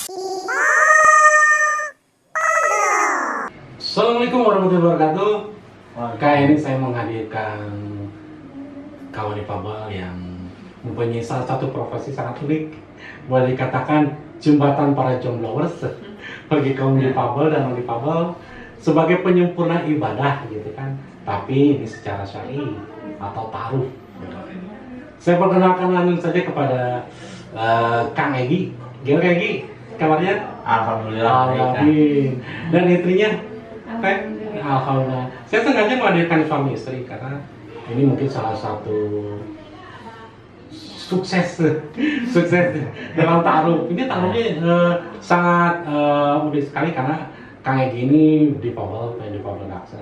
Assalamualaikum warahmatullahi wabarakatuh. Kali ini saya menghadirkan kawan difabel yang mempunyai salah satu profesi sangat unik. Boleh dikatakan jembatan para jombloers bagi kaum difabel dan non difabel sebagai penyempurna ibadah gitu kan. Tapi ini secara syar'i atau ta'aruf. Saya perkenalkan langsung saja kepada Kang Egi. Gimana Egi? Kabarnya? Alhamdulillah. Dan istrinya? Alhamdulillah. Saya sengaja menghadirkan suami istri karena ini mungkin salah satu sukses dalam ta'aruf. Ini ta'arufnya sangat mudah sekali karena Kang Egi ini difabel daksa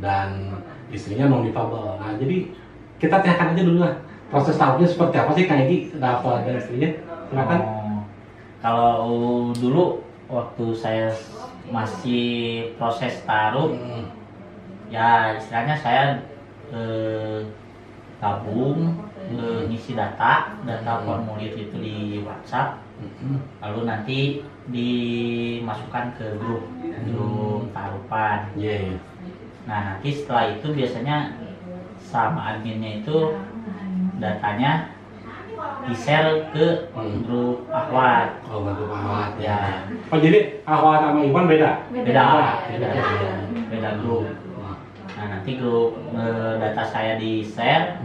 dan istrinya non difabel. Nah jadi kita tanyakan aja dulu lah proses ta'arufnya seperti apa sih Kang Egi dapat dan istrinya. Silakan. Kalau dulu waktu saya masih proses ta'aruf, ya istilahnya saya gabung ngisi data formulir itu di WhatsApp, lalu nanti dimasukkan ke grup ta'arufan. Nah nanti setelah itu biasanya sama adminnya itu datanya di-share ke grup akhwat. Oh, grup akhwat ya. Oh, jadi akhwat sama Iwan beda grup. Nah, nanti grup data saya di-share.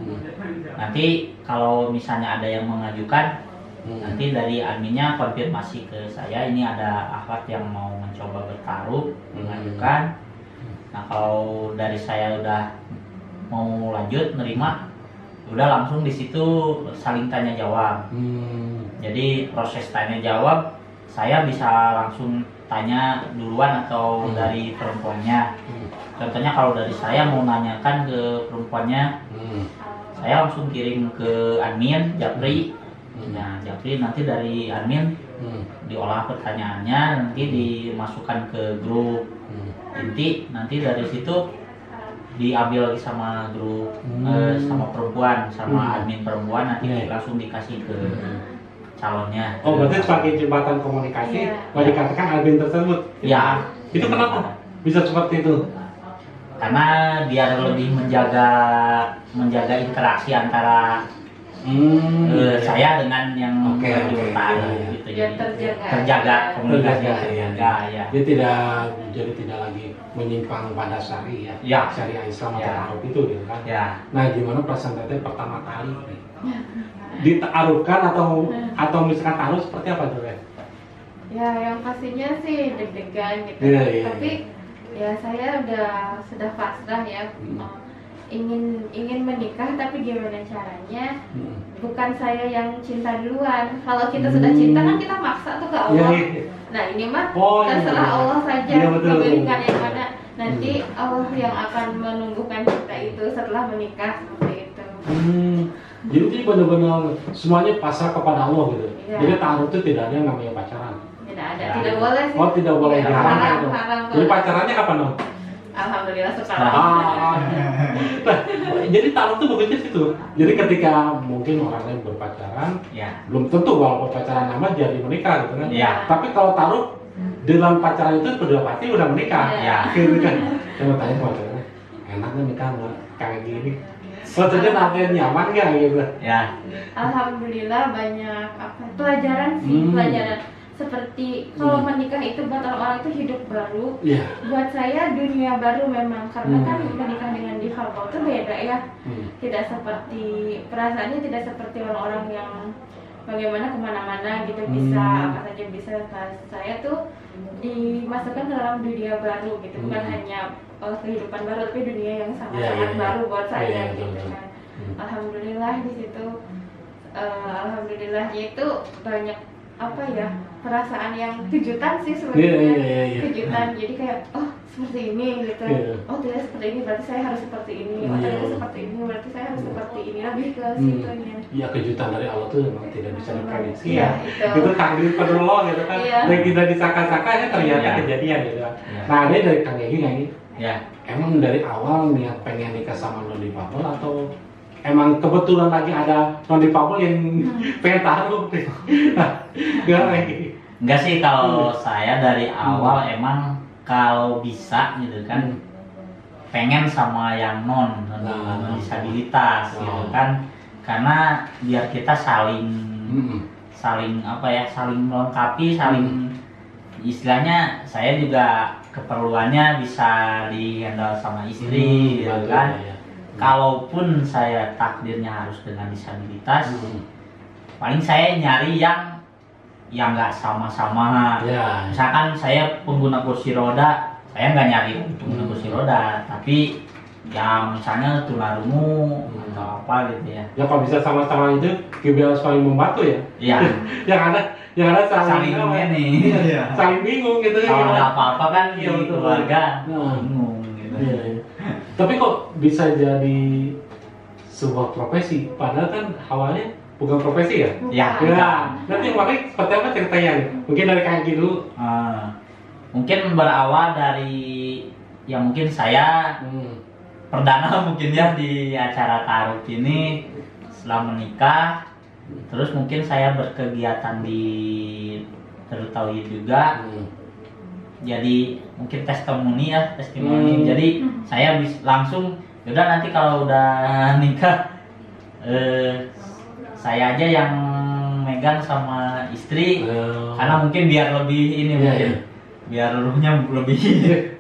Nanti kalau misalnya ada yang mengajukan, nanti dari adminnya konfirmasi ke saya, ini ada akhwat yang mau mencoba bertaruh, mengajukan. Nah, kalau dari saya udah mau lanjut nerima, udah langsung di situ saling tanya jawab. Jadi proses tanya jawab saya bisa langsung tanya duluan atau dari perempuannya. Contohnya kalau dari saya mau nanyakan ke perempuannya, saya langsung kirim ke admin Japri. Nah Japri nanti dari admin diolah pertanyaannya, nanti dimasukkan ke grup inti, nanti dari situ diambil lagi sama grup sama perempuan, sama admin perempuan, nanti langsung dikasih ke calonnya. Oh berarti sebagai jembatan komunikasi, boleh dikatakan admin tersebut? Ya. Itu kenapa bisa seperti itu? Karena biar lebih menjaga interaksi antara saya dengan yang bertaruh gitu, jadi terjaga komunikasi. Dia tidak lagi menyimpang pada syariah Islam atau ta'aruf itu gitu kan. Nah gimana perasaan teteh pertama kali dita'arufkan atau misalkan ta'aruf seperti apa tuh ya? Ya yang pastinya sih deg-degan gitu. Tapi ya saya sudah pasrah ya. ingin menikah, tapi gimana caranya? Bukan saya yang cinta duluan. Kalau kita sudah cinta kan kita maksa tuh ke Allah. Nah ini mah terserah Allah saja memberikan yang mana. Nanti Allah yang akan menumbuhkan kita itu setelah menikah, seperti itu. Jadi benar-benar semuanya pasrah kepada Allah gitu. Jadi ta'aruf itu tidak ada yang namanya pacaran. Tidak ada, tidak boleh sih. Oh tidak boleh, haram. Jadi pacarannya kapan dong? Alhamdulillah sekarang. Jadi ta'aruf itu bagusnya situ. Jadi ketika mungkin orang lain berpacaran, belum tentu kalau pacaran lama jadi menikah gitu kan. Tapi kalau ta'aruf dalam pacaran itu sudah pasti udah menikah. Gitu kan. Saya tanya sama pacarnya, enaknya nikah nggak kayak gini? Maksudnya nantinya nyaman nggak gitu? Alhamdulillah banyak pelajaran sih, pelajaran. Seperti kalau menikah itu buat orang-orang itu hidup baru, buat saya dunia baru memang, karena kan menikah dengan difabel itu beda ya. Tidak seperti perasaannya, tidak seperti orang-orang yang bagaimana kemana-mana gitu, bisa apa saja bisa. Saya tuh dimasukkan ke dalam dunia baru gitu, bukan hanya kehidupan baru, tapi dunia yang sangat-sangat baru buat saya gitu kan. Alhamdulillah di situ, alhamdulillahnya itu banyak perasaan yang kejutan sih sebenarnya. Kejutan, jadi kayak seperti ini gitu. Oh tidak seperti ini, berarti saya harus seperti ini. Oh tidak seperti ini, berarti saya harus seperti ini. Lebih ke situnya. Iya, kejutan dari Allah tuh memang tidak bisa diprediksi ya. Itu takdir penoloh gitu kan. Dan kita disangka-sangka ya ternyata kejadian gitu. Nah ini dari Kang Egi lagi. Emang dari awal niat pengen nikah sama non difabel atau emang kebetulan lagi ada non difabel yang pengen taruh? Gak lagi. Enggak sih, kalau saya dari awal emang kalau bisa gitu kan pengen sama yang non disabilitas gitu kan, karena biar kita saling apa ya, saling melengkapi, saling istilahnya saya juga keperluannya bisa dihandle sama istri gitu kan. Kalaupun saya takdirnya harus dengan disabilitas, paling saya nyari yang nggak sama-sama. Misalkan saya pengguna kursi roda, saya nggak nyari pengguna kursi roda, tapi yang misalnya tunarungu atau apa gitu ya. Ya kalau bisa sama-sama itu, kita harus saling membantu ya. Iya. yang ada saling ini. Saling bingung gitu ya. Kalau ada apa-apa kan di keluarga bingung gitu. Tapi kok bisa jadi sebuah profesi, padahal kan awalnya bukan profesi ya? Ya. Nanti makanya seperti apa ceritanya? Mungkin dari kaki dulu. Mungkin berawal dari yang mungkin saya perdana mungkin ya di acara taruh ini setelah menikah, terus mungkin saya berkegiatan di Tauhid juga. Jadi mungkin testimoni. Jadi saya langsung yaudah nanti kalau udah nikah saya aja yang megang sama istri, karena mungkin biar lebih ini mungkin biar ruhnya lebih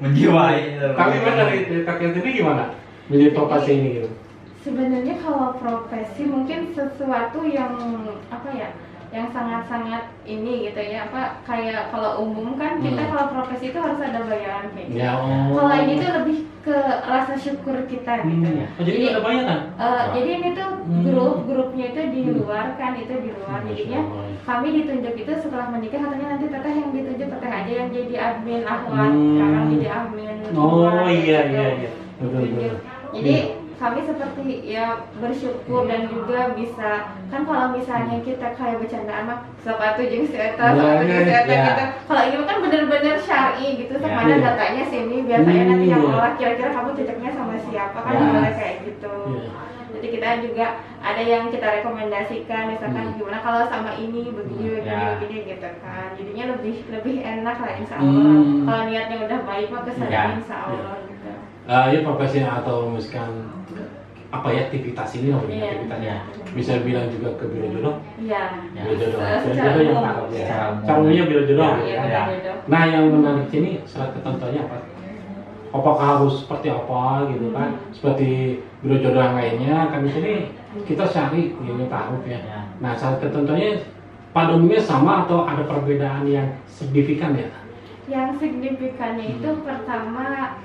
menjiwai. Tapi dari kakek sendiri gimana menjadi profesi ini gitu? Sebenarnya kalau profesi mungkin sesuatu yang apa ya, yang sangat-sangat ini gitu ya, apa kayak kalau umum kan kita kalau profesi itu harus ada bayaran kayak gitu. Kalau ini tuh lebih ke rasa syukur kita gitu. Jadi ada bayaran? Jadi ini tuh grupnya itu di luar kan, itu di luar. Jadinya kami ditunjuk itu setelah menikah, katanya nanti teteh yang ditunjuk, teteh aja yang jadi admin akhwat, sekarang jadi admin. Iya. Betul. Jadi kami seperti ya bersyukur dan juga bisa kan, kalau misalnya kita kayak bercandaan mah sepatu jeung eta gitu. Kalau ini kan bener-bener syar'i gitu, mana datanya sini, biasanya nanti yang olah kira-kira kamu cocoknya sama siapa kan, boleh kayak gitu. Jadi kita juga ada yang kita rekomendasikan, misalkan gimana kalau sama ini begini gitu kan. Jadinya lebih enak lah insya Allah. Kalau niatnya udah baik mah kesannya insya Allah gitu. Ya profesi atau misalkan apa ya, aktivitas ini namanya aktivitasnya. Bisa bilang juga ke biro jodoh. Biro jodoh yang taruh ya. Caranya biro jodoh. Nah yang menarik sini syarat ketentuannya apa? Apakah harus seperti apa gitu kan? Seperti biro jodoh yang lainnya kan, di sini kita cari yang taruh ya. Nah syarat ketentuannya pada umumnya sama atau ada perbedaan yang signifikan ya? Yang signifikannya itu pertama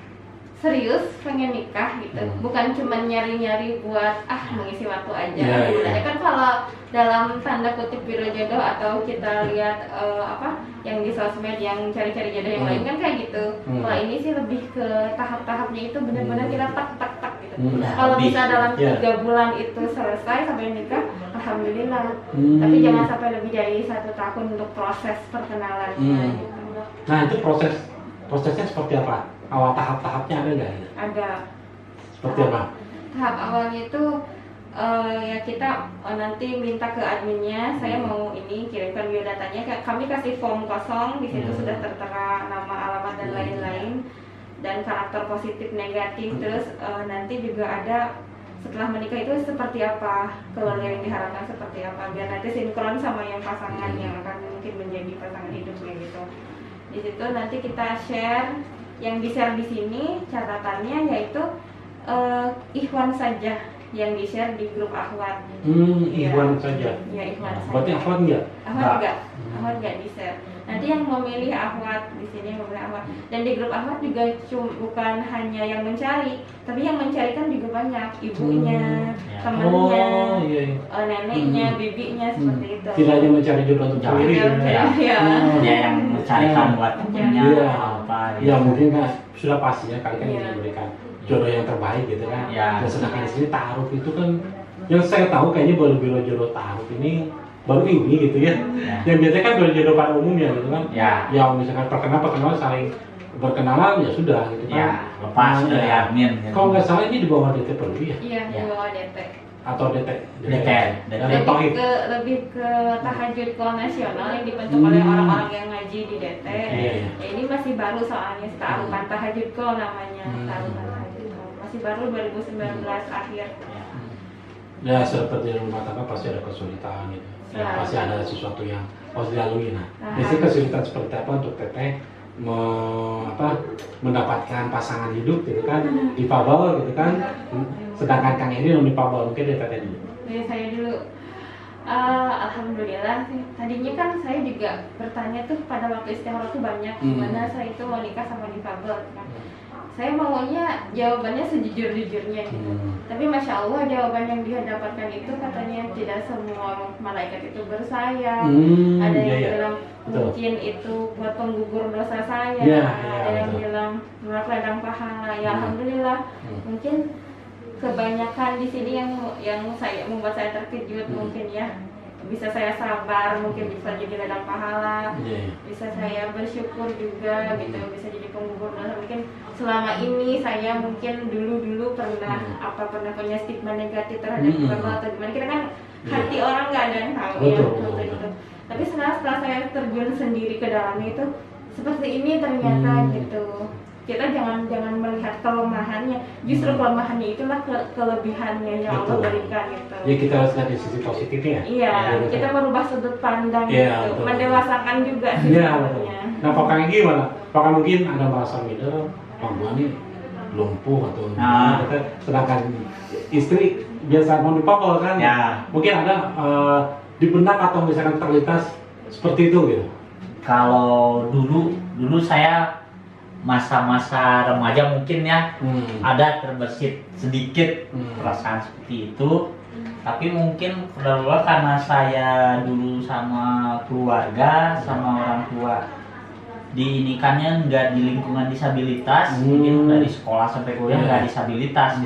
serius pengen nikah gitu, bukan cuma nyari-nyari buat mengisi waktu aja. Sebenarnya kan kalau dalam tanda kutip biro jodoh atau kita lihat yang di sosmed yang cari-cari jodoh yang lain kan kayak gitu. Kalau ini sih lebih ke tahap-tahapnya itu benar-benar kita tak gitu. Kalau bisa dalam 3 bulan itu selesai sampai nikah, alhamdulillah. Tapi jangan sampai lebih dari 1 tahun untuk proses perkenalannya. Gitu. Nah itu prosesnya seperti apa? Awal tahap-tahapnya ada nggak? Ada. Seperti apa? Tahap awalnya itu ya kita nanti minta ke adminnya, saya mau ini kirimkan biodatanya, kami kasih form kosong, di situ sudah tertera nama, alamat dan lain-lain, dan karakter positif negatif. Terus nanti juga ada setelah menikah itu seperti apa, keluarga yang diharapkan seperti apa, biar nanti sinkron sama yang pasangan yang akan mungkin menjadi pasangan hidupnya gitu. Di situ nanti kita share. Yang di-share di sini catatannya yaitu ikhwan saja yang di-share di grup akhwat. Ikhwan saja. Ya, ikhwan saja. Berarti akhwat enggak? Akhwat enggak di-share. Nanti yang memilih akhwat di sini yang memilih akhwat. Dan di grup akhwat juga bukan hanya yang mencari, tapi yang mencari kan juga banyak, ibunya, temannya, neneknya, bibinya seperti itu. Tidak hanya mencari jodoh untuk sendiri. Dia yang mencarikan buat temannya apa. Ya mungkin kan sudah pasti ya kali kan memberikan jodoh yang terbaik gitu kan. Dan sedangkan di sini taruh itu kan, yang saya tahu kayaknya baru biro jodoh taruh ini baru ini gitu ya. Yang biasanya kan biro jodoh pada umumnya gitu kan. Ya misalkan perkenalan saling berkenalan ya sudah gitu kan. Lepas dari admin. Kalau nggak salah ini di bawah DT perlu ya? Iya, di bawah DT. atau DT? Lebih ke tahajud call nasional yang dibentuk oleh orang-orang yang ngaji di DT. Ya, ini masih baru soalnya taruhan tahajud call namanya, taruhan tahajud call. Masih baru 2019 akhir. Ya seperti yang mengatakan pasti ada kesulitan gitu. Ya, pasti ada sesuatu yang harus dilalui. Biasanya kesulitan seperti apa untuk Teteh mendapatkan pasangan hidup gitu kan, difabel gitu kan, sedangkan Kang Edi non difabel, mungkin dia Teteh dulu. Ya, saya dulu. Alhamdulillah sih. Tadinya kan saya juga bertanya tuh pada waktu istikharah tuh banyak gimana saya itu mau nikah sama difabel kan. Saya maunya jawabannya sejujur-jujurnya gitu. Tapi Masya Allah jawaban yang dia dapatkan itu katanya tidak semua malaikat itu bersayap. Ada yang bilang mungkin itu buat penggugur dosa saya. Ada yang bilang buat ladang pahala. Ya Alhamdulillah. Mungkin kebanyakan di sini yang membuat saya terkejut mungkin ya. Bisa saya sabar, mungkin bisa jadi ladang pahala, bisa saya bersyukur juga gitu, bisa jadi penggugur dosa. Mungkin selama ini saya mungkin dulu pernah punya stigma negatif terhadap agama atau gimana, kita kan hati orang nggak ada yang tahu ya gitu. Tapi setelah saya terjun sendiri ke dalamnya itu seperti ini ternyata gitu. Kita jangan melihat kelemahannya, justru kelemahannya itulah kelebihannya yang Allah berikan gitu. Ya kita harus lihat di sisi positifnya. Iya, kita merubah sudut pandang gitu, mendewasakan juga sih sebenarnya. Nah, Pak Kang gimana? Apakah mungkin ada merasa minder, Pak gua nih lumpuh atau sedangkan istri biasa mau dipapel kan? Ya. Mungkin ada di benak atau misalkan terlintas seperti itu gitu. Kalau dulu saya masa-masa remaja mungkin ya ada terbersit sedikit perasaan seperti itu, tapi mungkin karena saya dulu sama keluarga sama orang tua diinikannya nggak di lingkungan disabilitas, mungkin dari sekolah sampai kuliah nggak disabilitas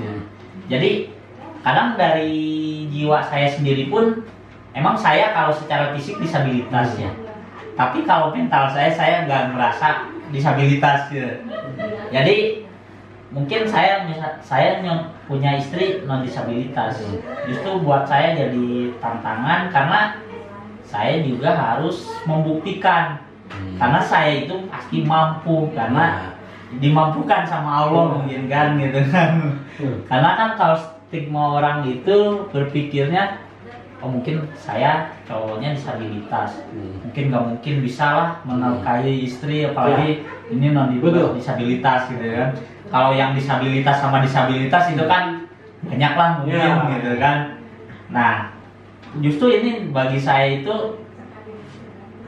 jadi kadang dari jiwa saya sendiri pun emang saya kalau secara fisik disabilitas ya, tapi kalau mental saya nggak merasa disabilitas gitu. Jadi mungkin saya punya istri non disabilitas. Justru buat saya jadi tantangan karena saya juga harus membuktikan karena saya itu pasti mampu karena dimampukan sama Allah mungkin kan gitu kan. Karena kan kalau stigma orang itu berpikirnya mungkin saya cowoknya disabilitas, mungkin nggak mungkin bisa lah menafkahi istri apalagi ini non disabilitas gitu kan. Kalau yang disabilitas sama disabilitas itu kan banyak lah mungkin gitu kan. Nah justru ini bagi saya itu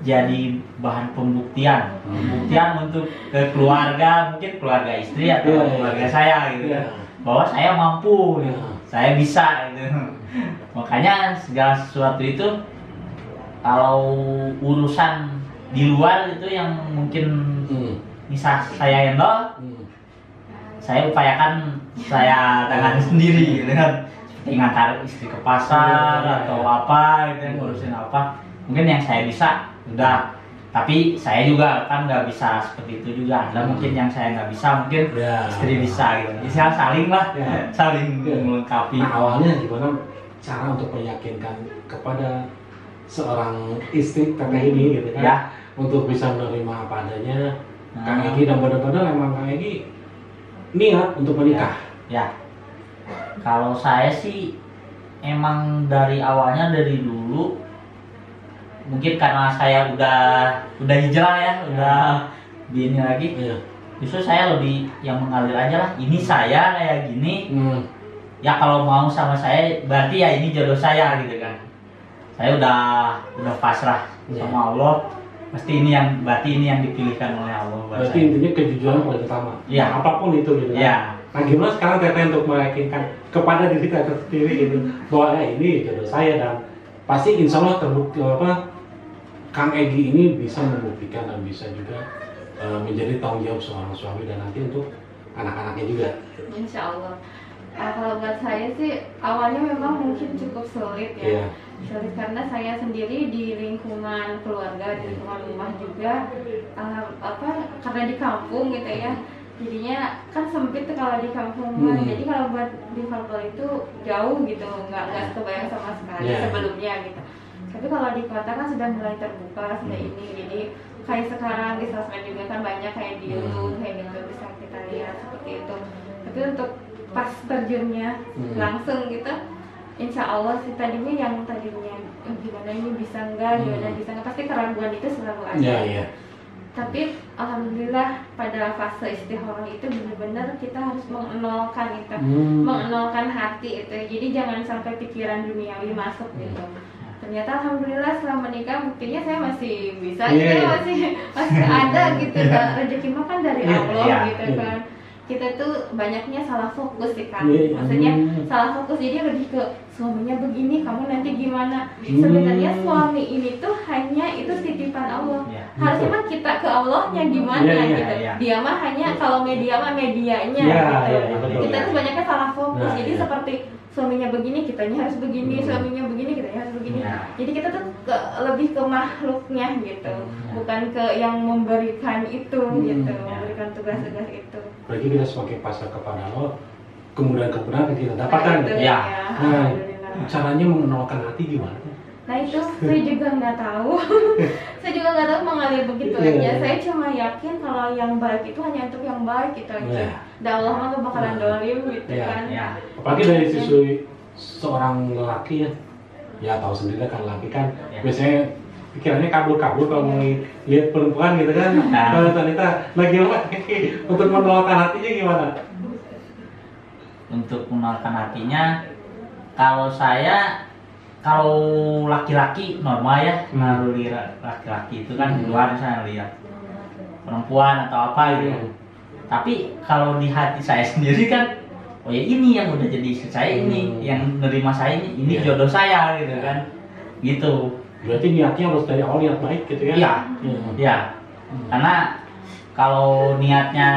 jadi bahan pembuktian untuk ke keluarga, mungkin keluarga istri atau keluarga saya gitu bahwa saya mampu gitu. Saya bisa gitu. Makanya segala sesuatu itu kalau urusan di luar itu yang mungkin bisa saya handle, saya upayakan saya tangani sendiri gitu kan. Seperti ngantar istri ke pasar atau apa gitu, ngurusin apa. Mungkin yang saya bisa udah, tapi saya juga kan nggak bisa seperti itu juga. Ada mungkin yang saya nggak bisa, mungkin istri bisa gitu. Bisa saling lah, saling melengkapi. Nah, awalnya gimana cara untuk meyakinkan kepada seorang istri Teteh ini gitu kan, untuk bisa menerima apa adanya Kang Egi, dan benar-benar emang Kang Egi niat untuk menikah. Ya. Kalau saya sih emang dari awalnya dari dulu mungkin karena saya udah hijrah ya, udah begini lagi. Justru saya lebih yang mengalir aja lah. Ini saya kayak gini. Ya kalau mau sama saya berarti ya ini jodoh saya gitu kan. Saya udah pasrah sama Allah. Pasti ini yang dipilihkan oleh Allah. Berarti intinya kejujuran paling utama. Ya, apapun itu gitu kan. Nah gimana sekarang Teteh untuk meyakinkan kepada diri Teteh sendiri gitu bahwa ini jodoh saya, dan pasti insya Allah terbukti Kang Egi ini bisa membuktikan dan bisa juga menjadi tanggung jawab seorang suami dan nanti untuk anak-anaknya juga. Insya Allah. Kalau buat saya sih awalnya memang mungkin cukup sulit ya. Sulit karena saya sendiri di lingkungan keluarga, di lingkungan rumah juga karena di kampung gitu ya. jadinya kan sempit tuh kalau di kampung. Jadi kalau buat difabel itu jauh gitu, nggak kebayang sama sekali sebelumnya gitu. Tapi kalau di kota kan sudah mulai terbuka, sudah ini, jadi kayak sekarang di sosmed juga kan banyak kayak di YouTube kayak gitu bisa kita lihat seperti itu. Tapi untuk pas terjunnya langsung gitu, insya Allah sih tadinya gimana ini bisa nggak, pasti keraguan itu selalu ada. Tapi alhamdulillah pada fase istikharah itu benar-benar kita harus mengenalkan itu, mengenalkan hati itu. Jadi jangan sampai pikiran duniawi masuk gitu. Ternyata alhamdulillah setelah menikah buktinya saya masih bisa, masih ada gitu. Rezeki mah kan dari Allah gitu kan. Kita tuh banyaknya salah fokus sih kan, maksudnya salah fokus, jadi lebih ke suaminya begini, kamu nanti gimana. Sebenarnya suami ini tuh hanya itu titipan Allah, harusnya mah kita ke Allahnya gimana gitu. Dia mah hanya kalau media mah medianya gitu. Kita tuh banyaknya salah fokus, jadi seperti suaminya begini, kitanya harus begini, suaminya begini, kitanya harus begini. Jadi kita tuh lebih ke makhluknya gitu, bukan ke yang memberikan itu gitu, memberikan tugas-tugas itu. Berarti kita sebagai pasrah kepada Allah, kemudahan-kemudahan kita dapatkan. Nah, caranya mengenalkan hati gimana? Nah itu saya juga nggak tahu. Saya juga nggak tahu mengalir begitu aja. Saya cuma yakin kalau yang baik itu hanya untuk yang baik gitu aja. Dan Allah mah gak bakalan dolim gitu kan. Apalagi dari sisi seorang lelaki ya tahu sendiri kan, lelaki kan biasanya pikirannya kabur-kabur kalau mau lihat perempuan gitu kan. Kalau wanita lagi apa? Untuk menolakkan hatinya gimana? Untuk menolakkan hatinya, kalau laki-laki normal ya, naluri laki-laki itu kan di luar saya lihat perempuan atau apa gitu. Tapi kalau di hati saya sendiri kan, oh ya ini yang udah jadi istri saya, ini yang nerima saya, ini jodoh saya gitu kan, gitu. Berarti niatnya harus dari awal niat baik gitu ya? Iya. Karena kalau niatnya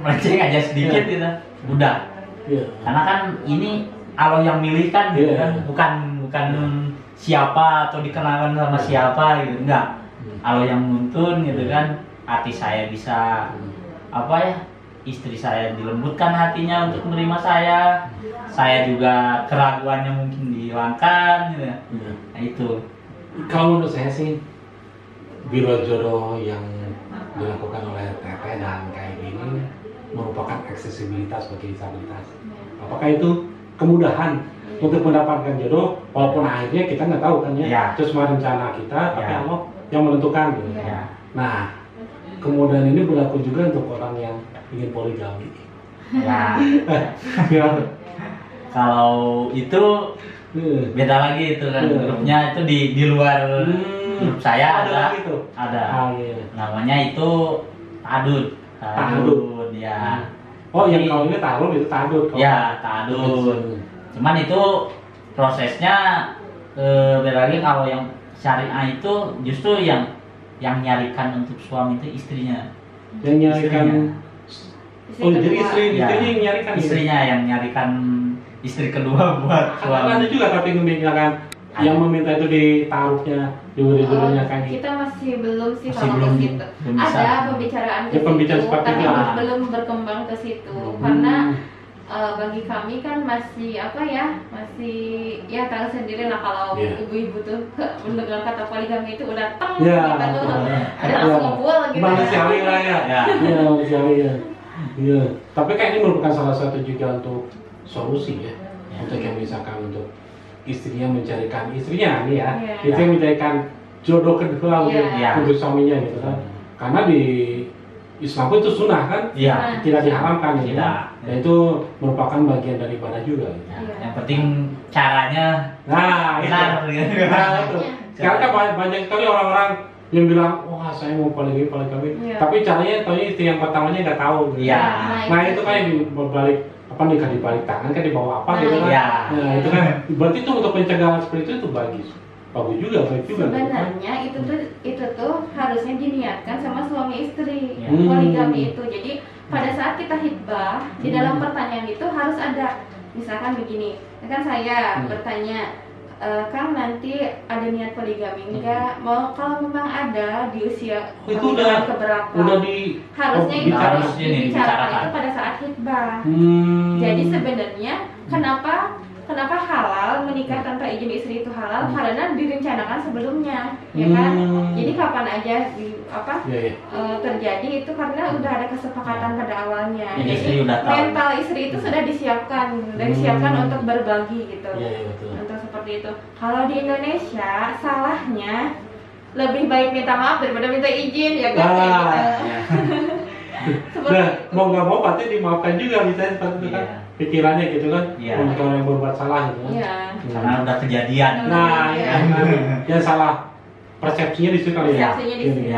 melenceng aja sedikit gitu, udah. Karena kan ini Allah yang milih kan gitu kan, bukan siapa atau dikenalan sama siapa gitu, enggak. Allah yang nuntun gitu kan, hati saya bisa istri saya dilembutkan hatinya untuk menerima saya juga keraguannya mungkin dihilangkan gitu. Nah itu. Kalau menurut saya sih, biro jodoh yang dilakukan oleh Teteh dan kayak gini merupakan aksesibilitas bagi disabilitas. Apakah itu kemudahan untuk mendapatkan jodoh, walaupun akhirnya kita nggak tahu kan itu cuma rencana kita, tapi Allah yang menentukan gitu. Nah, kemudahan ini berlaku juga untuk orang yang ingin poligami. Kalau itu beda lagi itu kan, grupnya itu di luar grup saya ada. Namanya itu Tadud ya. Oh, yang kalau ini Tadud itu Tadud. Ya, Tadud. Cuman itu prosesnya beda lagi. Kalau yang syariah itu justru yang nyarikan untuk suami itu istrinya. Yang nyarikan. Oh, jadi istrinya yang nyarikan. Istrinya yang nyarikan istri kedua buat suami. Ada juga tapi misalkan yang meminta itu ditaruhnya jodoh-jodohnya kan. Kita masih belum sih kalau ke situ. Ada pembicaraan ke situ, tapi belum berkembang ke situ. Karena bagi kami kan masih tahu sendiri lah kalau ibu-ibu tuh mendengar kata poligami itu udah teng kita tuh ada langsung ngebul gitu. Manusiawi lah ya. Manusiawi ya. Iya. Tapi kayak ini merupakan salah satu juga untuk solusi ya. Untuk yang misalkan untuk istrinya mencarikan istrinya nih ya, itu yang mencarikan jodoh kedua untuk suaminya gitu kan. Karena di Islam itu sunnah kan, tidak diharamkan gitu. Dan itu merupakan bagian dari ibadah juga. Gitu. Yang penting caranya benar. Itu. Sekarang kan banyak sekali orang-orang yang bilang, wah saya mau poligami, tapi caranya taunya istri yang pertamanya nggak tahu. Gitu. Nah itu kan yang berbalik nikah di balik tangan kan dibawa apa gitu kan. Nah itu kan berarti itu untuk pencegahan seperti itu bagus juga, baik juga. Sebenarnya itu tuh harusnya diniatkan sama suami istri poligami itu. Jadi pada saat kita hitbah di dalam pertanyaan itu harus ada misalkan begini, kan saya bertanya Kang nanti ada niat poligami enggak? Mau kalau memang ada di usia itu udah keberapa? Harusnya itu dibicarakan itu pada saat hitbah. Jadi sebenarnya kenapa halal menikah tanpa izin istri itu halal? Karena direncanakan sebelumnya, ya kan? Jadi kapan aja terjadi itu karena udah ada kesepakatan pada awalnya. Jadi mental istri itu sudah disiapkan untuk berbagi gitu. Untuk seperti itu. Kalau di Indonesia salahnya lebih baik minta maaf daripada minta izin, ya kan? Mau nggak mau pasti dimaafkan juga misalnya seperti itu kan. Pikirannya gitu kan, untuk orang yang berbuat salah gitu kan. Karena udah kejadian. Nah, yang salah persepsinya di situ kali ya. Persepsinya di situ.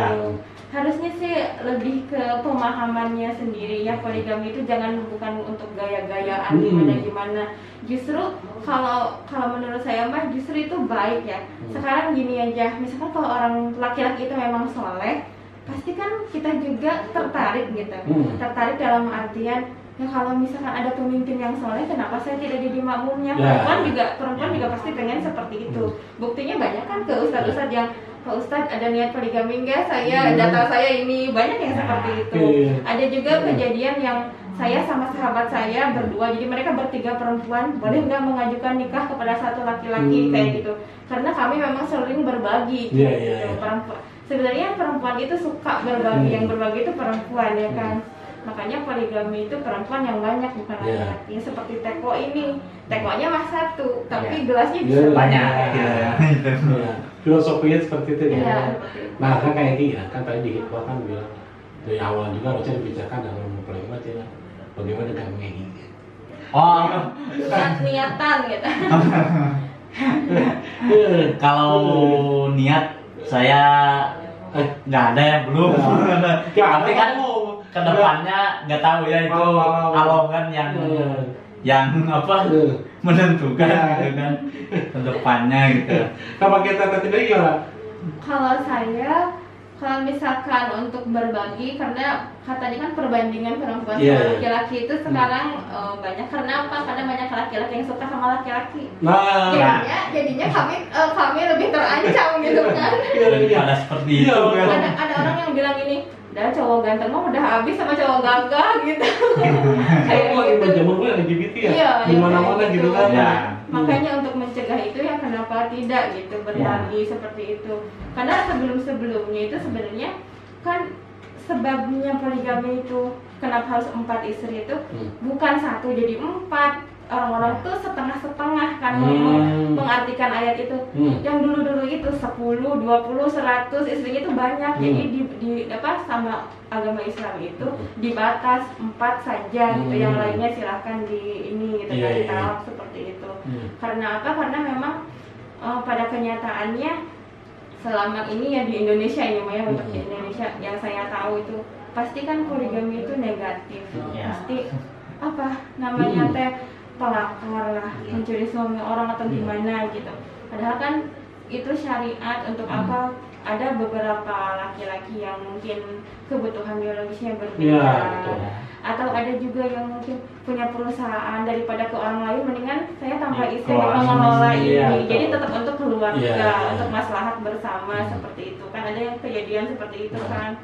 Harusnya sih lebih ke pemahamannya sendiri ya, poligami itu bukan untuk gaya-gayaan gimana. Justru kalau menurut saya mah justru itu baik ya. Sekarang gini aja, misalkan kalau orang laki-laki itu memang soleh, pasti kan kita juga tertarik gitu. Tertarik dalam artian ya kalau misalkan ada pemimpin yang soleh, kenapa saya tidak jadi makmumnya? Perempuan juga pasti pengen seperti itu. Buktinya banyak kan ke ustadz-ustadz yang Pak Ustadz ada niat poligami enggak? Data saya ini banyak yang seperti itu. Ada juga kejadian yang saya sama sahabat saya berdua, jadi mereka bertiga perempuan, boleh nggak mengajukan nikah kepada satu laki-laki kayak gitu? Karena kami memang sering berbagi. Perempuan. Sebenarnya perempuan itu suka berbagi, yang berbagi itu perempuan ya kan. Makanya poligami itu perempuan yang banyak bukan laki-laki. Seperti teko ini, tekonya mah satu, tapi gelasnya bisa banyak. Filosofinya seperti itu ya. Nah kan kayak gini kan tadi di Hitbah kan bilang dari awal juga harusnya dibicarakan dalam poligami ya. Bagaimana dengan ini? Niatan gitu. Kalau niat saya nggak ada ya, belum. Tapi kan kedepannya nggak tahu ya itu alongan yang menentukan gitu kan kedepannya gitu. Sama kita sendiri gimana? Kalau misalkan untuk berbagi, karena katanya kan perbandingan perempuan sama laki-laki itu sekarang banyak. Karena apa? Karena banyak laki-laki yang suka sama laki-laki. Jadinya kami lebih terancam gitu kan. Ada seperti itu kan. Ada orang yang bilang ini, udah cowok ganteng mah udah habis sama cowok gagah gitu. Kayak gitu. Zaman LGBT ya. Gimana-mana gitu kan. Makanya untuk mencegah itu ya kenapa tidak gitu berbagi seperti itu. Karena sebelum-sebelumnya itu sebenarnya kan sebabnya poligami itu kenapa harus 4 istri itu bukan 1 jadi 4. Orang-orang tuh setengah-setengah kan mengartikan ayat itu. Yang dulu-dulu itu 10, 20, 100 istrinya itu banyak. Jadi di sama agama Islam itu dibatas 4 saja gitu. Yang lainnya silahkan di ini gitu kan ditawaf seperti itu. Karena apa? Karena memang pada kenyataannya selama ini ya di Indonesia ini ya, untuk di Indonesia yang saya tahu itu pasti kan poligami itu negatif. Pasti namanya teh pelakor lah, mencuri suami orang atau gimana gitu. Padahal kan itu syariat untuk apa? Ada beberapa laki-laki yang mungkin kebutuhan biologisnya berbeda, atau ada juga yang mungkin punya perusahaan, daripada ke orang lain mendingan saya tanpa istri mengelola ini. Jadi tetap untuk keluarga, untuk maslahat bersama seperti itu kan. Ada yang kejadian seperti itu kan.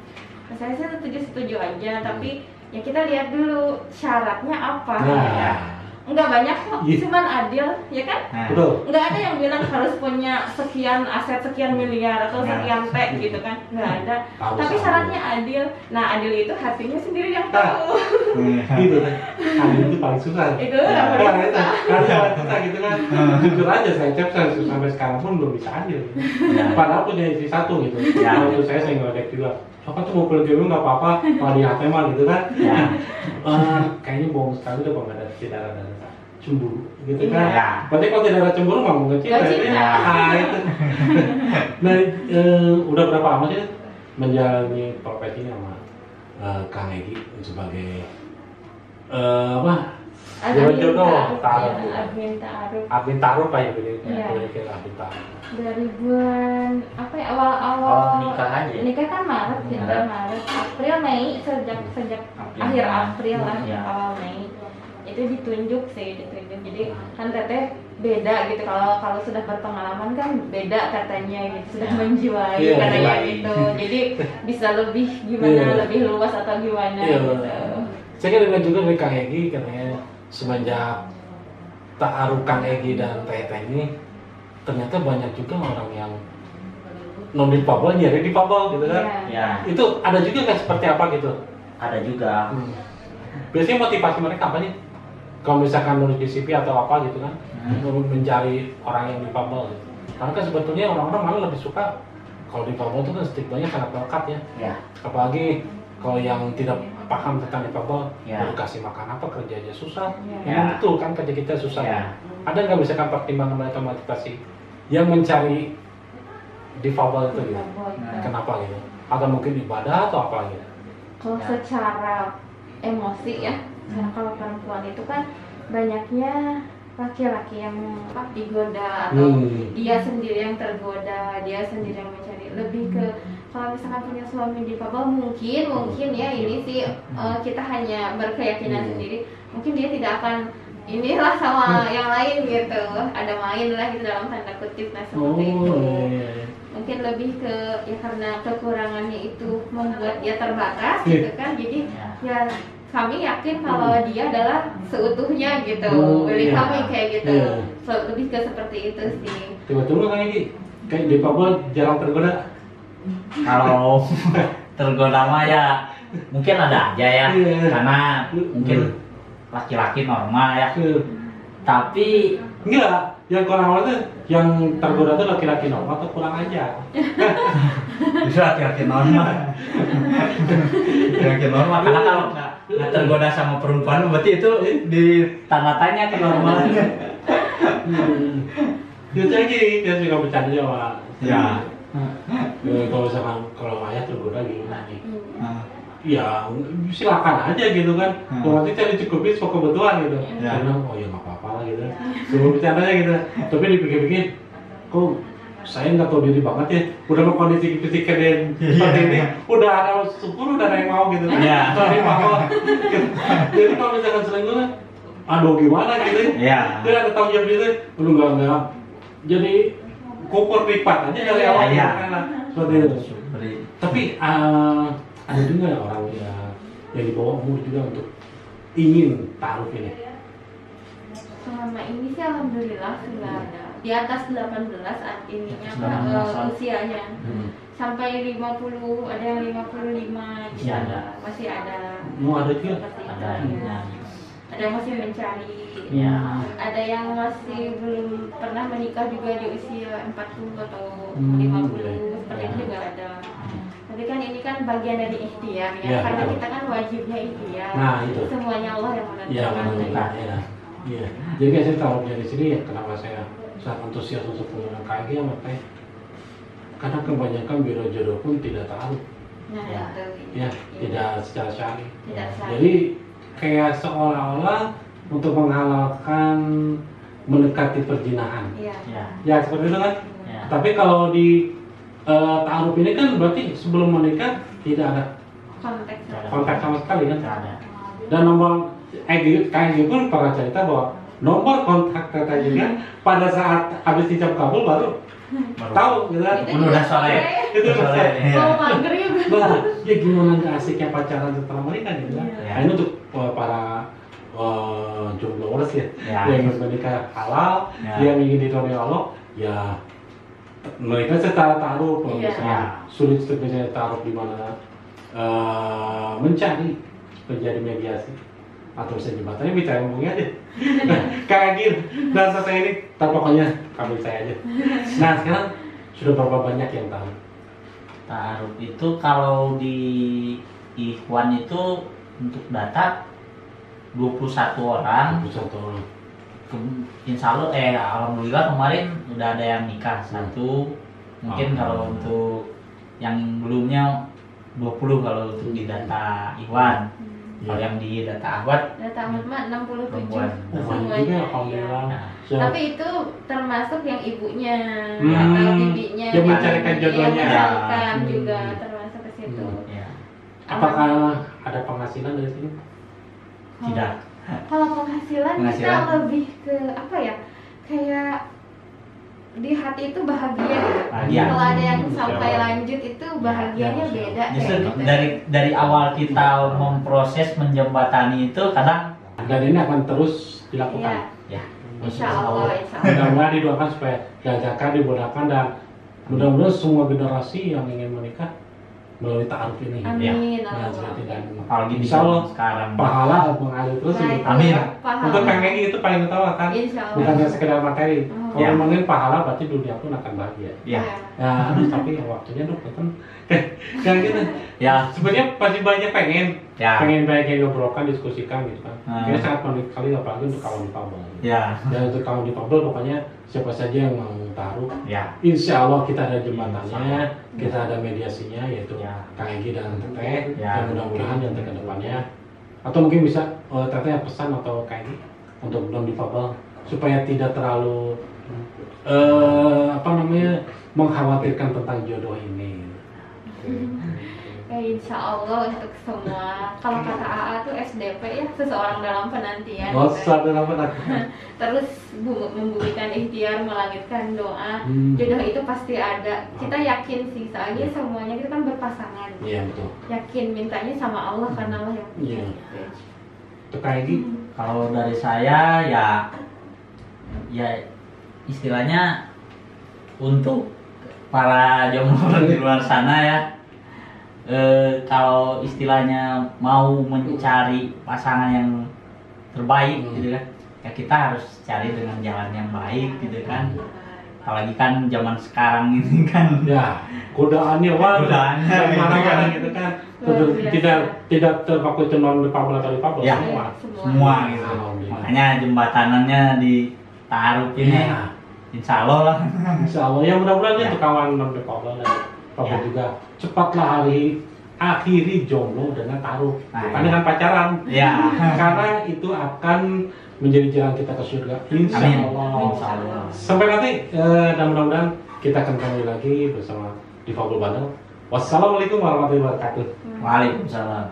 Saya sih setuju aja, tapi ya kita lihat dulu syaratnya apa. Enggak banyak kok, cuman adil, ya kan? Enggak ada yang bilang harus punya sekian aset, sekian miliar atau sekian T gitu kan? Enggak ada. Tapi syaratnya adil. Nah, adil itu hatinya sendiri yang tahu. Gitu kan. Adil itu paling susah. Itu paling susah. Paling susah gitu kan. Jujur aja saya sampai sekarang pun belum bisa adil. Padahal punya istri 1 gitu. Waktu saya ngeledek juga. Apa tuh mau poligami nggak apa-apa, kalau di hati mah gitu kan? Kayaknya bohong sekali udah kalau tidak ada cemburu, gitu kan? Berarti kalau tidak ada cemburu mau ngecinta itu. Nah, udah berapa lama sih menjalani profesi sama Kang Egi sebagai jodoh admin taruh pak ya admin taruh dari bulan awal nikah kan Maret Maret April Mei sejak akhir April lah awal Mei itu ditunjuk jadi kan teteh beda gitu. Kalau sudah berpengalaman kan beda katanya gitu, sudah menjiwai Iya, katanya menjiwai. gitu. Jadi bisa lebih gimana, Iya. lebih luas atau gimana Iya. gitu. Saya kan dengar juga dari Kang Egi katanya semenjak ta'aruf Kang Egi dan Tete ini ternyata banyak juga orang yang non difabel nyari difabel gitu kan. Ya, Itu ada juga kan seperti apa gitu? ada juga. Biasanya motivasi mereka apa nih? Kalau misalkan nulis di CV atau apa gitu kan, mencari orang yang difabel gitu. Karena kan sebetulnya orang-orang malah lebih suka kalau difabel itu kan stigmanya sangat melekat ya. Ya, Apalagi kalau yang tidak paham tentang difabel, Ya. dikasih makan apa, kerja aja susah. Ya. Memang betul kan kerja kita susah. Ya. Ada nggak misalkan pertimbangan mereka motivasi yang mencari difabel itu gitu? Nah. Kenapa gitu? Atau mungkin ibadah atau apa gitu? Kalau Ya. secara emosi ya, karena kalau perempuan itu kan banyaknya laki-laki yang digoda atau dia sendiri yang tergoda, dia sendiri yang mencari. Lebih ke kalau misalkan punya suami difabel mungkin ya ini sih kita hanya berkeyakinan sendiri, mungkin dia tidak akan inilah sama yang lain gitu, ada main lah gitu dalam tanda kutip. Nah seperti itu mungkin lebih ke ya karena kekurangannya itu membuat dia terbatas gitu kan, jadi ya kami yakin kalau dia adalah seutuhnya gitu, pilih kami kayak gitu. Lebih ke seperti itu sih. Tiba-tiba kayak ini kayak difabel jarang tergoda. Kalau tergoda mah ya mungkin ada aja ya, karena mungkin laki-laki normal ya. Tapi Enggak, yang kurang itu yang tergoda itu laki-laki normal atau kurang aja? justru laki-laki normal. Laki-laki normal karena kalau nggak tergoda sama perempuan berarti itu di tanda tanya kenormalannya. Itu lagi dia juga bercanda sama. Ya. Kalau misalkan kalau ayah tergoda gimana nih? Ya silakan aja gitu kan. Nanti saya dicukupin sok kebutuhan gitu. Ya. Karena oh ya nggak apa-apa lah gitu. Semua bercandanya gitu. Tapi dipikir-pikir, kok saya nggak tahu diri banget ya. Udah mau kondisi fisik kalian seperti ini, udah ada syukur udah ada yang mau gitu kan. Iya. Tapi mau. Jadi kalau misalkan selingkuh, aduh gimana gitu? Iya. Dia ada tanggung jawab gitu. Lu nggak. Jadi kukur nikmat aja dari awal. Iya. Seperti itu. Tapi ada juga orang yang di bawah umur juga untuk ingin taruh ini. Selama ini sih alhamdulillah sudah ada di atas 18 ininya 18. usianya. Sampai 50, ada yang 55 gitu. Masih ada. Mau ada juga? Seperti itu. Ada. Ada yang masih mencari. Ya. Ada yang masih belum pernah menikah juga di usia 40 atau 50. Seperti itu juga ada. Tapi kan ini kan bagian dari ikhtiar ya, karena betul. kita kan wajibnya ikhtiar. Nah, itu. Semuanya Allah yang menentukan. Iya, menentukan ya. Iya. Jadi saya taruh di sini ya kenapa saya sangat antusias untuk menggunakan KG ya makanya karena kebanyakan biro jodoh pun tidak taruh. Nah, Ya. itu. Ya, tidak secara syar'i. Tidak syar'i. Jadi kayak seolah-olah untuk menghalalkan mendekati perzinahan. Iya. Ya. Ya seperti itu kan. Ya. Tapi kalau di ta'aruf ini kan berarti sebelum menikah tidak ada Konteks. kontak sama sekali kan. Ada. Dan nomor KG pun pernah cerita bahwa nomor kontak Teta juga pada saat habis ijab kabul baru tahu gitu kan. Itu Udah sore. Itu Sore. sore. Mau maghrib. Nah, ya gimana nggak asiknya pacaran setelah menikah gitu kan. Iya. Nah, ini untuk para jombloers ya, Ya. yang ingin menikah halal, Ya. yang ingin diridhoi Allah, ya mereka secara taruh kalau Iya. misalnya sulit sebenarnya taruh di mana mencari menjadi mediasi atau bisa jembatannya bicara ngomongnya aja kayak gitu. Nah selesai ini pokoknya kami saya aja. Nah sekarang sudah berapa banyak yang tahu? Ta'aruf itu kalau di Ikhwan itu untuk data 21 orang. 21 orang. Insya Allah, alhamdulillah kemarin udah ada yang nikah satu. Mungkin kalau untuk yang belumnya 20 kalau untuk di data Ikhwan. Kalau yang di data Ahwat Data Ahmad mah 67 perempuan. Banyak juga ya, alhamdulillah. Nah, Tapi itu termasuk yang ibunya Hmm. atau bibinya Yang mencarikan jodohnya. yang mencarikan Hmm. juga termasuk ke situ. ya, Apakah ada penghasilan dari sini? tidak. Kalau penghasilan kita Penghasilan. lebih ke apa ya? kayak di hati itu bahagia gitu. Bahagia. Kalau ada yang sampai lanjut itu bahagianya beda. Justru kayak gitu. dari awal kita memproses menjembatani itu kadang dan ini akan terus dilakukan. Iya. ya Insya Allah, insya Allah. Mudah-mudahan didoakan supaya diajarkan, dimudahkan, dan mudah-mudahan semua generasi yang ingin menikah melalui ta'aruf ini. Amin. Ya, seperti dan apalagi di insya Allah sekarang. pahala mengalir terus. Nah, gitu. Amin. Pahala. Untuk PKI itu paling utama kan, Insya Allah. bukan hanya sekedar materi. Oh. Kalau Ya. ngomongin pahala berarti dunia pun akan bahagia. Ya, Ya, tapi yang waktunya dong kan kayak gitu. ya, Sebenarnya pasti banyak pengen ya, banyak yang ngobrolkan, diskusikan gitu kan. Ini Hmm. sangat menarik sekali apalagi untuk kawan difabel. ya, Dan untuk kawan difabel pokoknya siapa saja yang mau taruh, ya, insya Allah kita ada jembatannya, kita ada mediasinya yaitu Ya. Kang Egy dan Teteh. Ya. Dan mudah-mudahan yang ke depannya atau mungkin bisa Teteh pesan atau Kang Egy untuk non difabel supaya tidak terlalu mengkhawatirkan tentang jodoh ini. Ya, insya Allah untuk semua. Kalau kata AA tuh SDP ya, seseorang dalam penantian. Oh, gitu. suatu apa? Terus membumikan ikhtiar, melangitkan doa. Hmm. Jodoh itu pasti ada. Kita yakin sih, soalnya semuanya kita kan berpasangan. Iya betul. Yakin mintanya sama Allah karena Allah yang punya. Iya. Gitu. Untuk Kang Egy, kalau dari saya ya istilahnya untuk para jomblo di luar sana ya, kalau istilahnya mau mencari pasangan yang terbaik gitu kan, ya kita harus cari dengan jalan yang baik gitu kan. Apalagi kan zaman sekarang ini kan ya godaannya wah, Godaannya dari gitu mana-mana kan. gitu kan. Luar biasa. Tidak terpaku itu non difabel atau difabel Ya. semua. semua gitu. Alhamdulillah. Makanya jembatanannya ditaruh ini, Iya. insya Allah lah. Insya Allah ya mudah-mudahan Ya. untuk kawan non difabel dan difabel Ya. juga cepatlah akhiri jomblo dengan taruh, Nah, bukan ya. dengan pacaran. Ya. Karena itu akan menjadi jalan kita ke surga. Insya Amin. Allah. Insya Allah. Sampai nanti dan mudah-mudahan kita akan kembali lagi bersama Difabel Bandel. Wassalamualaikum warahmatullahi wabarakatuh. Waalaikumsalam.